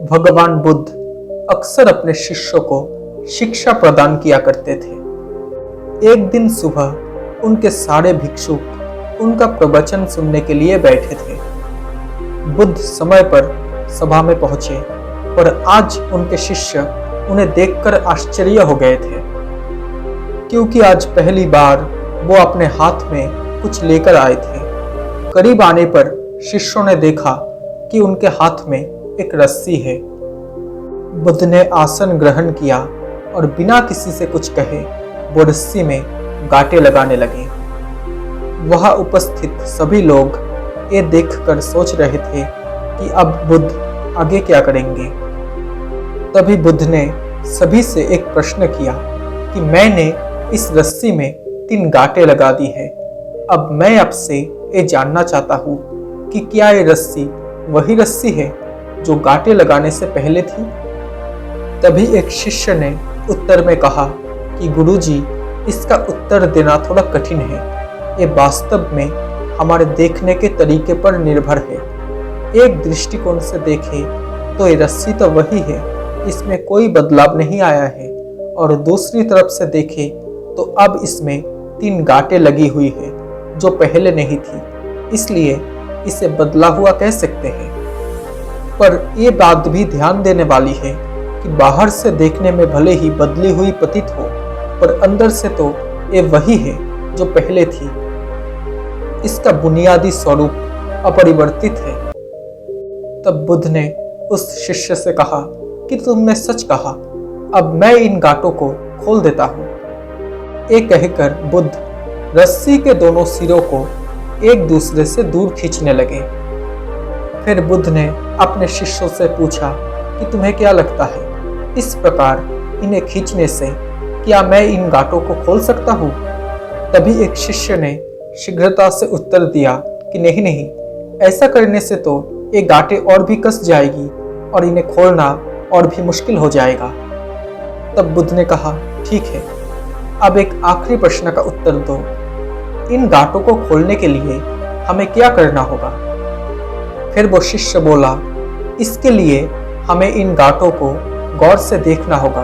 भगवान बुद्ध अक्सर अपने शिष्यों को शिक्षा प्रदान किया करते थे। एक दिन सुबह उनके सारे भिक्षुक उनका प्रवचन सुनने के लिए बैठे थे। बुद्ध समय पर सभा में पहुंचे, पर आज उनके शिष्य उन्हें देखकर आश्चर्य हो गए थे, क्योंकि आज पहली बार वो अपने हाथ में कुछ लेकर आए थे। करीब आने पर शिष्यों ने देखा कि उनके हाथ में एक रस्सी है। बुद्ध ने आसन ग्रहण किया और बिना किसी से कुछ कहे वो रस्सी में गांठें लगाने लगे। वहां उपस्थित सभी लोग ये देखकर सोच रहे थे कि अब बुद्ध आगे क्या करेंगे। तभी बुद्ध ने सभी से एक प्रश्न किया कि मैंने इस रस्सी में 3 गांठें लगा दी है। अब मैं आपसे ये जानना चाहता हूँ कि क्या ये रस्सी वही रस्सी है जो गांठें लगाने से पहले थी। तभी एक शिष्य ने उत्तर में कहा कि गुरुजी, इसका उत्तर देना थोड़ा कठिन है। ये वास्तव में हमारे देखने के तरीके पर निर्भर है। एक दृष्टिकोण से देखें तो ये रस्सी तो वही है, इसमें कोई बदलाव नहीं आया है, और दूसरी तरफ से देखें तो अब इसमें 3 गांठें लगी हुई है जो पहले नहीं थी, इसलिए इसे बदला हुआ कह सकते हैं। पर यह बात भी ध्यान देने वाली है कि बाहर से देखने में भले ही बदली हुई प्रतीत हो, पर अंदर से तो ये वही है जो पहले थी। इसका बुनियादी स्वरूप अपरिवर्तित है। तब बुद्ध ने उस शिष्य से कहा कि तुमने सच कहा, अब मैं इन गांठों को खोल देता हूँ। ये कहकर बुद्ध रस्सी के दोनों सिरों को एक दूसरे से दूर खींचने लगे। फिर बुद्ध ने अपने शिष्यों से पूछा कि तुम्हें क्या लगता है, इस प्रकार इन्हें खींचने से क्या मैं इन गांठों को खोल सकता हूँ? तभी एक शिष्य ने शीघ्रता से उत्तर दिया कि नहीं नहीं, ऐसा करने से तो ये गांठें और भी कस जाएगी और इन्हें खोलना और भी मुश्किल हो जाएगा। तब बुद्ध ने कहा, ठीक है, अब एक आखिरी प्रश्न का उत्तर दो। इन गांठों को खोलने के लिए हमें क्या करना होगा? फिर वो शिष्य बोला, इसके लिए हमें इन गांठों को गौर से देखना होगा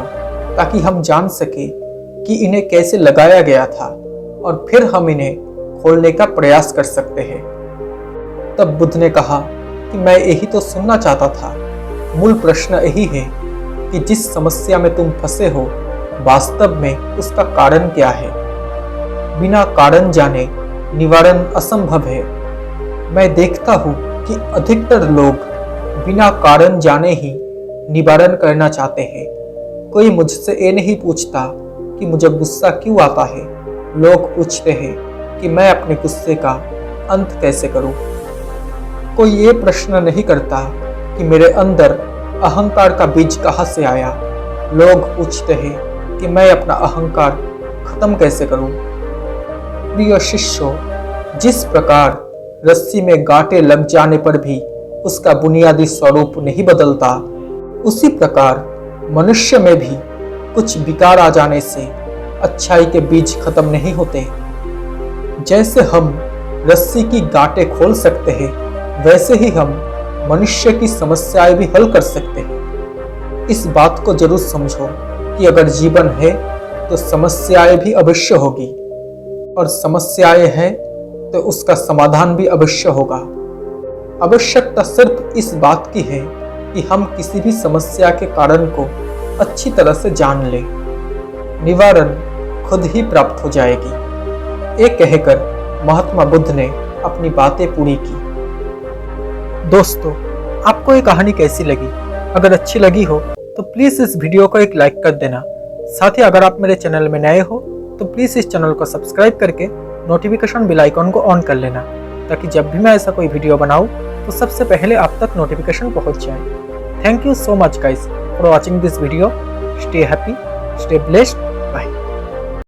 ताकि हम जान सके कि इन्हें कैसे लगाया गया था, और फिर हम इन्हें खोलने का प्रयास कर सकते हैं। तब बुद्ध ने कहा कि मैं यही तो सुनना चाहता था। मूल प्रश्न यही है कि जिस समस्या में तुम फंसे हो, वास्तव में उसका कारण क्या है। बिना कारण जाने निवारण असंभव है। मैं देखता हूँ कि अधिकतर लोग बिना कारण जाने ही निवारण करना चाहते हैं। कोई मुझसे ये नहीं पूछता कि मुझे गुस्सा क्यों आता है, लोग पूछते हैं कि मैं अपने गुस्से का अंत कैसे करूं। कोई ये प्रश्न नहीं करता कि मेरे अंदर अहंकार का बीज कहाँ से आया, लोग पूछते हैं कि मैं अपना अहंकार खत्म कैसे करूं। प्रिय शिष्यों, जिस प्रकार रस्सी में गांठें लग जाने पर भी उसका बुनियादी स्वरूप नहीं बदलता, उसी प्रकार मनुष्य में भी कुछ विकार आ जाने से अच्छाई के बीज खत्म नहीं होते। जैसे हम रस्सी की गांठें खोल सकते हैं, वैसे ही हम मनुष्य की समस्याएं भी हल कर सकते हैं। इस बात को जरूर समझो कि अगर जीवन है तो समस्याएं भी अवश्य होगी, और समस्याएं हैं तो उसका समाधान भी अवश्य होगा। आवश्यकता सिर्फ इस बात की है कि हम किसी भी समस्या के कारण को अच्छी तरह से जान लें। निवारण खुद ही प्राप्त हो जाएगी। ये कहकर महात्मा बुद्ध ने अपनी बातें पूरी की। दोस्तों, आपको ये कहानी कैसी लगी? अगर अच्छी लगी हो तो प्लीज़ इस वीडियो को एक लाइक कर देना। साथ ही अगर आप मेरे चैनल में नए हो तो प्लीज़ इस चैनल को सब्सक्राइब करके नोटिफिकेशन बेल आइकॉन को ऑन कर लेना, ताकि जब भी मैं ऐसा कोई वीडियो बनाऊं तो सबसे पहले आप तक नोटिफिकेशन पहुंच जाए। Thank you so much guys for watching this video. Stay happy, stay blessed.